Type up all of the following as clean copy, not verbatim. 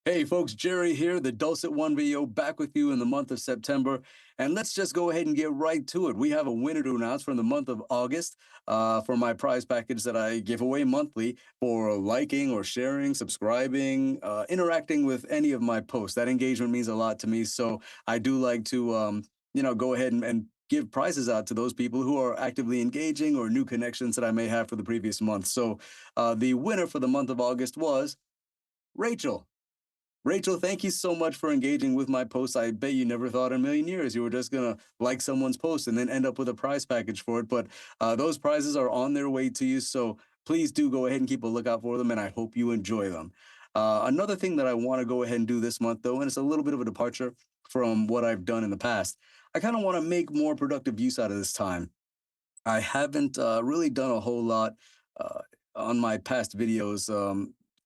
Hey folks, Jerry here, the Dulcet1VO back with you in the month of September. And let's just go ahead and get right to it. We have a winner to announce from the month of August for my prize package that I give away monthly for liking or sharing, subscribing, interacting with any of my posts. That engagement means a lot to me. So I do like to, go ahead and give prizes out to those people who are actively engaging or new connections that I may have for the previous month. So the winner for the month of August was Rachel. Rachel, thank you so much for engaging with my posts. I bet you never thought in a million years you were just going to like someone's post and then end up with a prize package for it. But those prizes are on their way to you. So please do go ahead and keep a lookout for them. And I hope you enjoy them. Another thing that I want to go ahead and do this month, though, and it's a little bit of a departure from what I've done in the past, I kind of want to make more productive use out of this time. I haven't really done a whole lot uh, on my past videos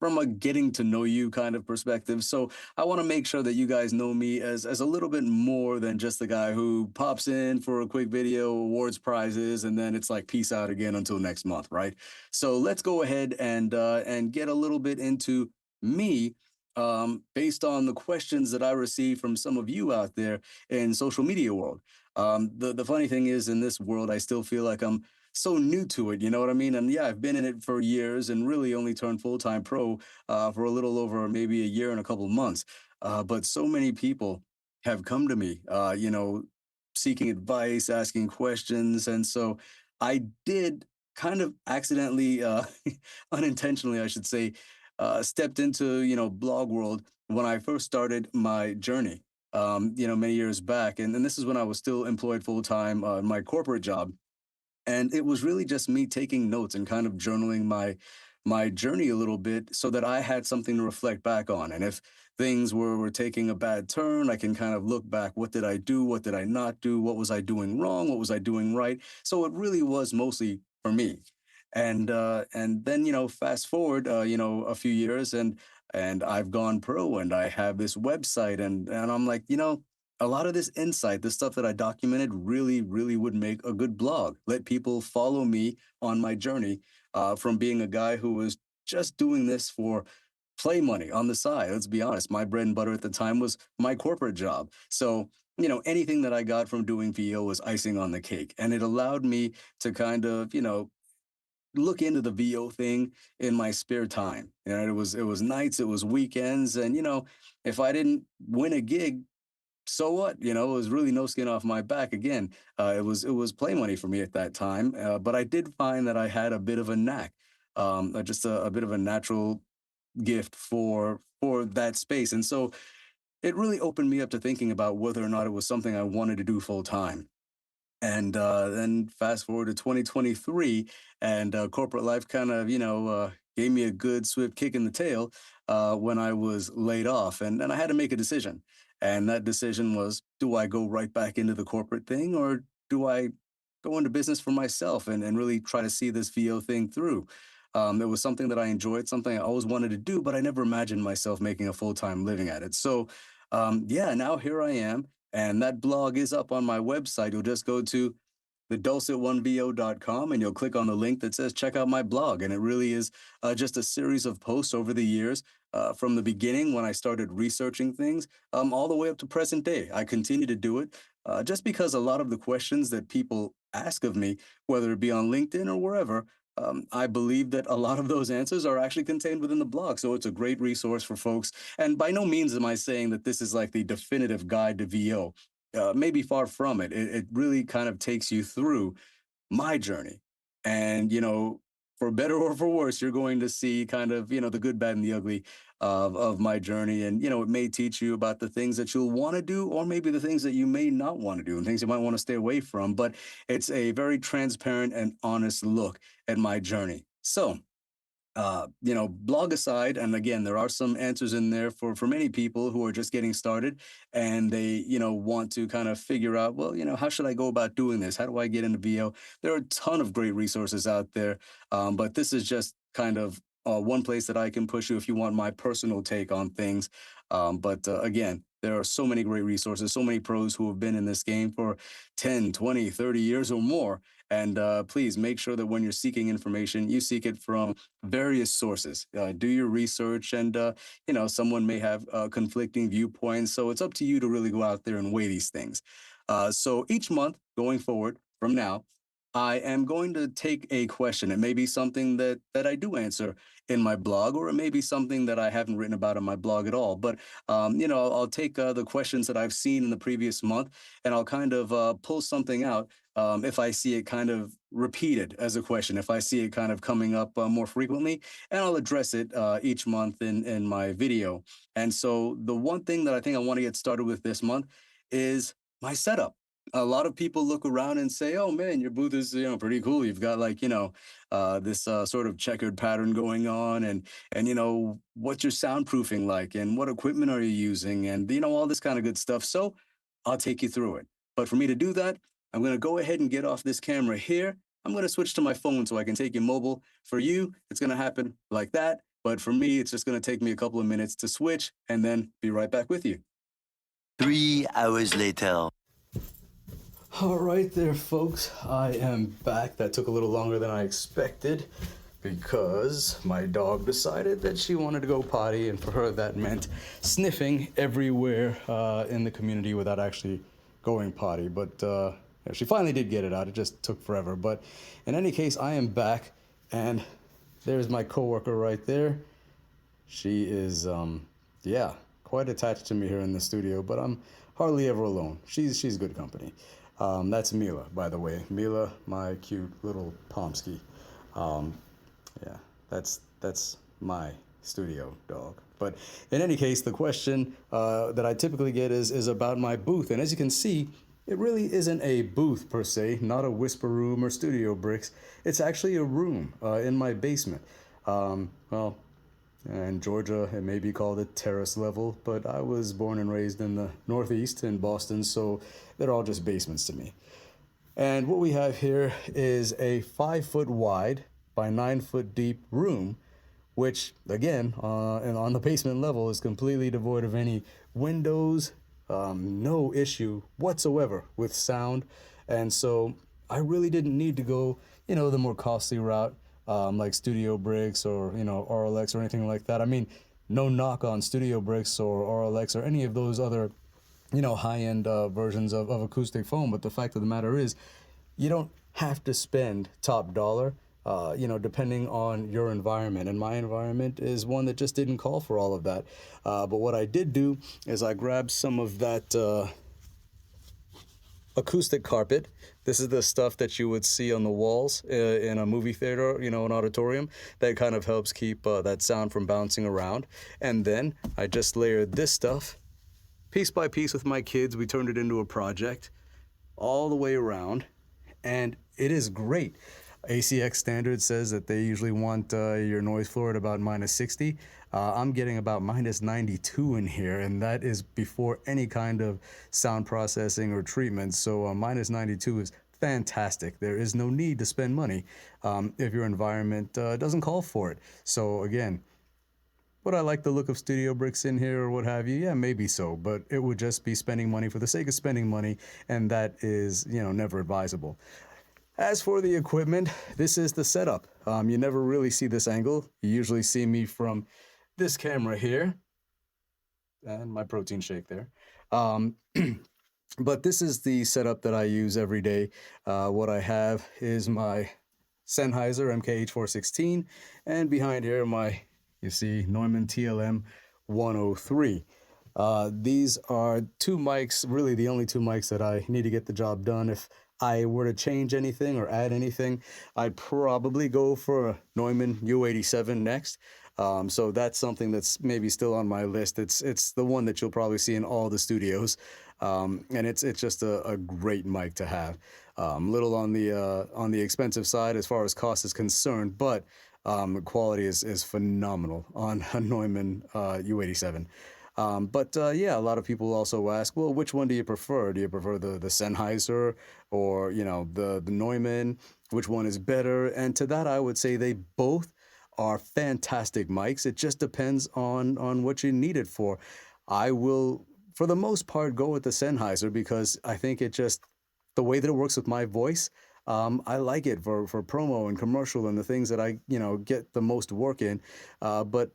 from a getting to know you kind of perspective. So I want to make sure that you guys know me as a little bit more than just the guy who pops in for a quick video, awards prizes, and then it's like peace out again until next month, right? So let's go ahead and get a little bit into me. Based on the questions that I received from some of you out there in social media world. The funny thing is, in this world, I still feel like I'm so new to it. You know what I mean? And yeah, I've been in it for years and really only turned full time pro for a little over maybe a year and a couple of months. But so many people have come to me, seeking advice, asking questions, and so I did kind of accidentally, unintentionally, I should say, stepped into blog world when I first started my journey many years back. And this is when I was still employed full time in my corporate job. And it was really just me taking notes and kind of journaling my journey a little bit so that I had something to reflect back on. And if things were taking a bad turn, I can kind of look back. What did I do? What did I not do? What was I doing wrong? What was I doing right? So it really was mostly for me. And then fast forward a few years and I've gone pro and I have this website and I'm like, a lot of this insight, the stuff that I documented really, really would make a good blog. Let people follow me on my journey from being a guy who was just doing this for play money on the side. Let's be honest. My bread and butter at the time was my corporate job. So, anything that I got from doing VO was icing on the cake. And it allowed me to kind of, look into the VO thing in my spare time. It was nights, it was weekends, and if I didn't win a gig, so what? It was really no skin off my back. Again, it was play money for me at that time. But I did find that I had a bit of a knack, just a bit of a natural gift for that space, and so it really opened me up to thinking about whether or not it was something I wanted to do full time. And then fast forward to 2023, and corporate life kind of, gave me a good swift kick in the tail when I was laid off. And I had to make a decision. And that decision was, do I go right back into the corporate thing or do I go into business for myself and really try to see this VO thing through? It was something that I enjoyed, something I always wanted to do, but I never imagined myself making a full time living at it. So, yeah, now here I am and that blog is up on my website. You'll just go to thedulcet1vo.com and you'll click on the link that says check out my blog. And it really is just a series of posts over the years from the beginning when I started researching things all the way up to present day. I continue to do it just because a lot of the questions that people ask of me, whether it be on LinkedIn or wherever, I believe that a lot of those answers are actually contained within the blog. So it's a great resource for folks. And by no means am I saying that this is like the definitive guide to VO. Maybe far from it. It really kind of takes you through my journey. And, for better or for worse, you're going to see kind of, the good, bad, and the ugly of my journey. And, it may teach you about the things that you'll want to do, or maybe the things that you may not want to do and things you might want to stay away from. But it's a very transparent and honest look at my journey. So, blog aside, and again, there are some answers in there for many people who are just getting started and they, want to kind of figure out, well, how should I go about doing this? How do I get into VO? There are a ton of great resources out there, but this is just kind of one place that I can push you if you want my personal take on things. But again, There are so many great resources, so many pros who have been in this game for 10, 20, 30 years or more. And please make sure that when you're seeking information, you seek it from various sources. Do your research, and someone may have conflicting viewpoints. So it's up to you to really go out there and weigh these things. So each month going forward from now, I am going to take a question. It may be something that I do answer in my blog, or it may be something that I haven't written about in my blog at all. But I'll take the questions that I've seen in the previous month, and I'll kind of pull something out if I see it kind of repeated as a question, if I see it kind of coming up more frequently, and I'll address it each month in my video. And so the one thing that I think I want to get started with this month is my setup. A lot of people look around and say, "Oh man, your booth is pretty cool. You've got like this sort of checkered pattern going on, and what's your soundproofing like, and what equipment are you using, and all this kind of good stuff." So I'll take you through it. But for me to do that, I'm going to go ahead and get off this camera here. I'm going to switch to my phone so I can take you mobile. For you, it's going to happen like that. But for me, it's just going to take me a couple of minutes to switch and then be right back with you. 3 hours later. All right there, folks. I am back. That took a little longer than I expected because my dog decided that she wanted to go potty, and for her that meant sniffing everywhere in the community without actually going potty. But she finally did get it out. It just took forever. But in any case, I am back, and there's my coworker right there. She is, quite attached to me here in the studio, but I'm hardly ever alone. She's good company. That's Mila, by the way. Mila, my cute little Pomsky. That's my studio dog. But in any case, the question that I typically get is about my booth. And as you can see, it really isn't a booth per se, not a whisper room or studio bricks. It's actually a room in my basement. In Georgia, it may be called a terrace level, but I was born and raised in the Northeast in Boston, so they're all just basements to me. And what we have here is a 5-foot wide by 9-foot deep room, which again, and on the basement level, is completely devoid of any windows, no issue whatsoever with sound. And so I really didn't need to go, the more costly route, like Studio Bricks or, RLX or anything like that. I mean, no knock on Studio Bricks or RLX or any of those other, high-end versions of acoustic foam. But the fact of the matter is, you don't have to spend top dollar, depending on your environment. And my environment is one that just didn't call for all of that. But what I did do is I grabbed some of that acoustic carpet. This is the stuff that you would see on the walls in a movie theater, an auditorium, that kind of helps keep that sound from bouncing around. And then I just layered this stuff piece by piece with my kids. We turned it into a project all the way around, and it is great. ACX standard says that they usually want your noise floor at about -60. I'm getting about -92 in here, and that is before any kind of sound processing or treatment. So -92 is fantastic. There is no need to spend money if your environment doesn't call for it. So again, would I like the look of Studio Bricks in here or what have you? Yeah, maybe so, but it would just be spending money for the sake of spending money, and that is, never advisable. As for the equipment, this is the setup. You never really see this angle. You usually see me from this camera here, and my protein shake there. But this is the setup that I use every day. What I have is my Sennheiser MKH416, and behind here you see Neumann TLM 103. These are two mics, really the only two mics that I need to get the job done. If I were to change anything or add anything, I'd probably go for a Neumann U87 next. So that's something that's maybe still on my list. It's the one that you'll probably see in all the studios, and it's just a great mic to have. Little on the expensive side as far as cost is concerned, but quality is phenomenal on a Neumann U87. A lot of people also ask, well, which one do you prefer? Do you prefer the Sennheiser or, the Neumann? Which one is better? And to that, I would say they both are fantastic mics. It just depends on what you need it for. I will for the most part, go with the Sennheiser because I think it just, the way that it works with my voice, I like it for promo and commercial and the things that I, get the most work in. But,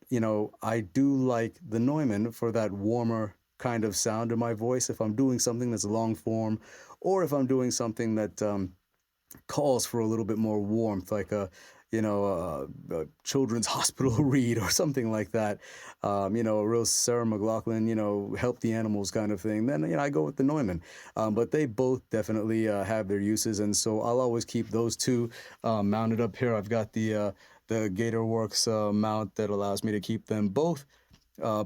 I do like the Neumann for that warmer kind of sound in my voice if I'm doing something that's long form, or if I'm doing something that calls for a little bit more warmth, like a children's hospital read or something like that. A real Sarah McLachlan, help the animals kind of thing. Then I go with the Neumann. But they both definitely have their uses, and so I'll always keep those two mounted up here. I've got the GatorWorks mount that allows me to keep them both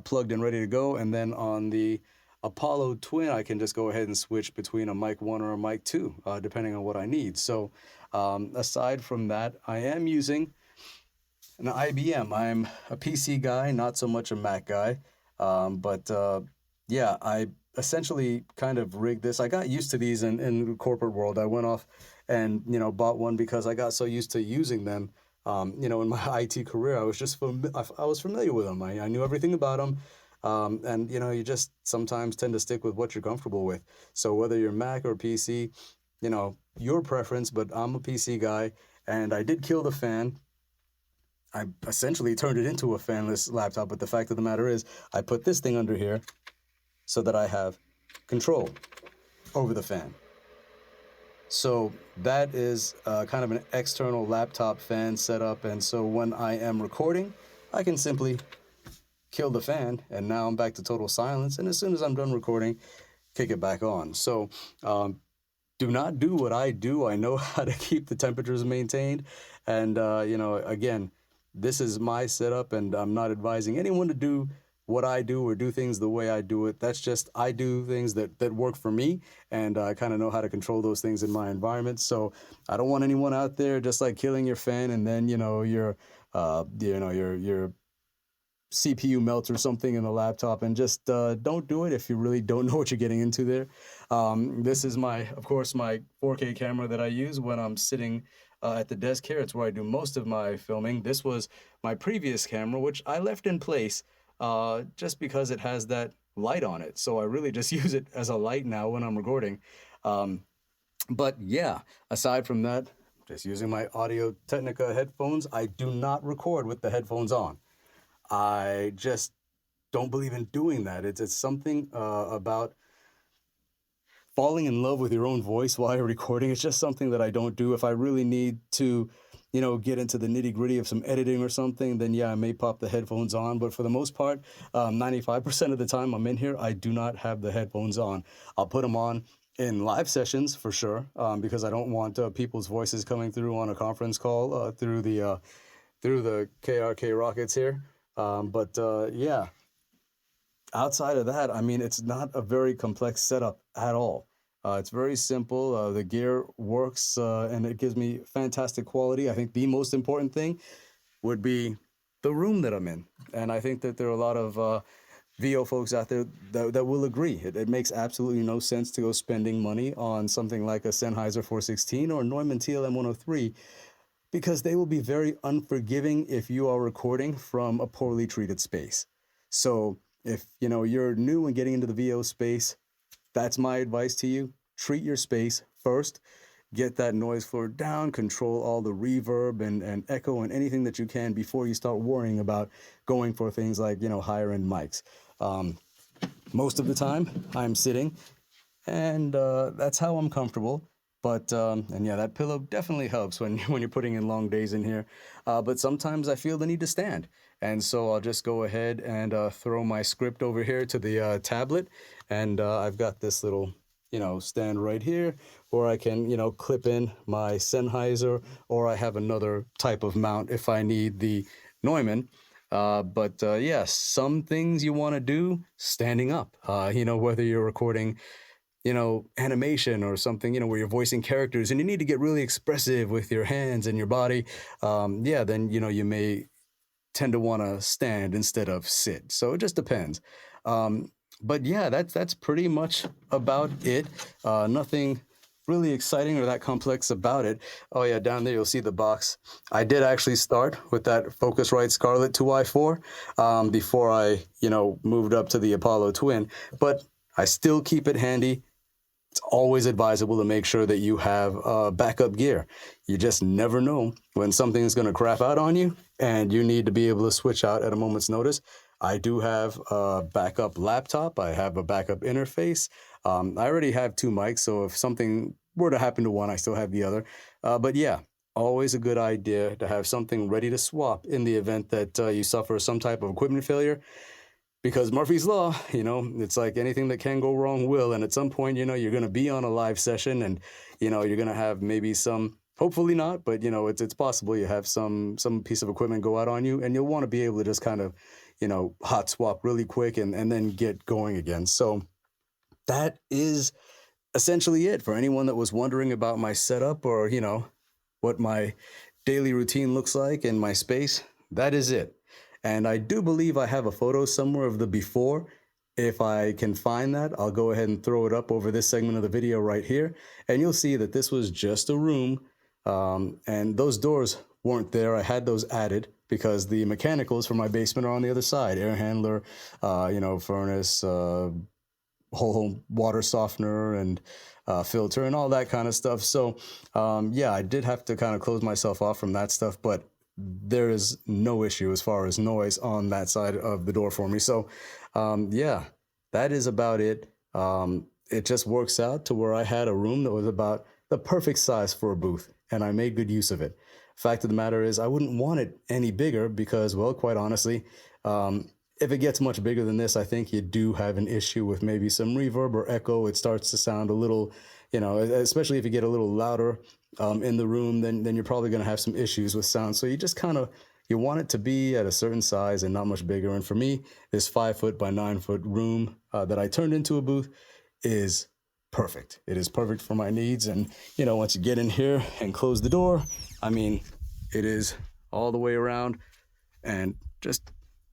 plugged and ready to go, and then on the Apollo Twin, I can just go ahead and switch between a mic 1 or a mic 2, depending on what I need. So aside from that, I am using an IBM. I'm a PC guy, not so much a Mac guy. But yeah, I essentially kind of rigged this. I got used to these in the corporate world. I went off and, bought one because I got so used to using them. In my IT career, I was just I was familiar with them. I knew everything about them. And you just sometimes tend to stick with what you're comfortable with. So whether you're Mac or PC, your preference, but I'm a PC guy, and I did kill the fan. I essentially turned it into a fanless laptop, but the fact of the matter is I put this thing under here so that I have control over the fan. So that is kind of an external laptop fan setup, and so when I am recording, I can simply kill the fan, and now I'm back to total silence, and as soon as I'm done recording, kick it back on. So do not do what I do. I know how to keep the temperatures maintained, and again, this is my setup, and I'm not advising anyone to do what I do or do things the way I do it. That's just, I do things that work for me, and I kind of know how to control those things in my environment. So I don't want anyone out there just like killing your fan, and then your CPU melts or something in the laptop, and just don't do it if you really don't know what you're getting into there. This is of course, my 4K camera that I use when I'm sitting at the desk here. It's where I do most of my filming. This was my previous camera, which I left in place just because it has that light on it. So I really just use it as a light now when I'm recording. But yeah, aside from that, just using my Audio Technica headphones. I do not record with the headphones on. I just don't believe in doing that. It's something about falling in love with your own voice while you're recording. It's just something that I don't do. If I really need to, get into the nitty gritty of some editing or something, then yeah, I may pop the headphones on. But for the most part, 95% of the time I'm in here, I do not have the headphones on. I'll put them on in live sessions for sure, because I don't want people's voices coming through on a conference call through the KRK Rockets here. But yeah, outside of that, I mean, it's not a very complex setup at all. It's very simple. The gear works, and it gives me fantastic quality. I think the most important thing would be the room that I'm in. And I think that there are a lot of VO folks out there that will agree. It makes absolutely no sense to go spending money on something like a Sennheiser 416 or Neumann TLM 103, because they will be very unforgiving if you are recording from a poorly treated space. So if you're new and getting into the VO space, that's my advice to you. Treat your space first. Get that noise floor down, control all the reverb and echo and anything that you can before you start worrying about going for things like, higher end mics. Most of the time I'm sitting, and that's how I'm comfortable. But and yeah, that pillow definitely helps when you're putting in long days in here. But sometimes I feel the need to stand, and so I'll just go ahead and throw my script over here to the tablet, and I've got this little stand right here, or I can clip in my Sennheiser, or I have another type of mount if I need the Neumann. But yeah, some things you want to do standing up. Whether you're recording animation or something, where you're voicing characters and you need to get really expressive with your hands and your body, yeah, then, you may tend to want to stand instead of sit. So it just depends. But yeah, that's pretty much about it. Nothing really exciting or that complex about it. Oh yeah, down there you'll see the box. I did actually start with that Focusrite Scarlett 2i4 before I, moved up to the Apollo Twin. But I still keep it handy. It's always advisable to make sure that you have backup gear. You just never know when something is going to crap out on you and you need to be able to switch out at a moment's notice. I do have a backup laptop. I have a backup interface. I already have two mics, so if something were to happen to one, I still have the other. But yeah, always a good idea to have something ready to swap in the event that you suffer some type of equipment failure. Because Murphy's Law, it's like anything that can go wrong will. And at some point, you're going to be on a live session and, you're going to have maybe some, hopefully not, but, it's possible you have some piece of equipment go out on you and you'll want to be able to just kind of, hot swap really quick and then get going again. So that is essentially it for anyone that was wondering about my setup or, what my daily routine looks like in my space. That is it. And I do believe I have a photo somewhere of the before. If I can find that, I'll go ahead and throw it up over this segment of the video right here. And you'll see that this was just a room. And those doors weren't there. I had those added because the mechanicals for my basement are on the other side. Air handler, furnace, whole water softener and filter and all that kind of stuff. So yeah, I did have to kind of close myself off from that stuff, but there is no issue as far as noise on that side of the door for me. So yeah, that is about it. It just works out to where I had a room that was about the perfect size for a booth, and I made good use of it. Fact of the matter is, I wouldn't want it any bigger because, well, quite honestly, if it gets much bigger than this, I think you do have an issue with maybe some reverb or echo. It starts to sound a little, especially if you get a little louder in the room, then you're probably going to have some issues with sound. So you just you want it to be at a certain size and not much bigger. And for me, this 5-foot by 9-foot room that I turned into a booth is perfect. It is perfect for my needs. And, once you get in here and close the door, I mean, it is all the way around and just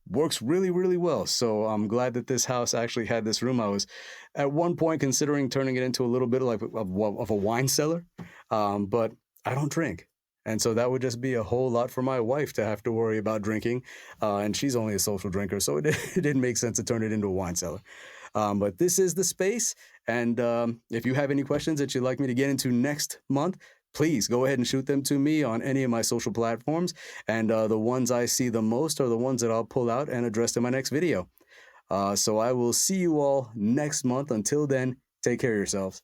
works really, really well. So I'm glad that this house actually had this room. I was at one point considering turning it into a little bit like of a wine cellar, but I don't drink. And so that would just be a whole lot for my wife to have to worry about drinking. And she's only a social drinker, so it didn't make sense to turn it into a wine cellar. But this is the space. And if you have any questions that you'd like me to get into next month, please go ahead and shoot them to me on any of my social platforms. And the ones I see the most are the ones that I'll pull out and address in my next video. So I will see you all next month. Until then, take care of yourselves.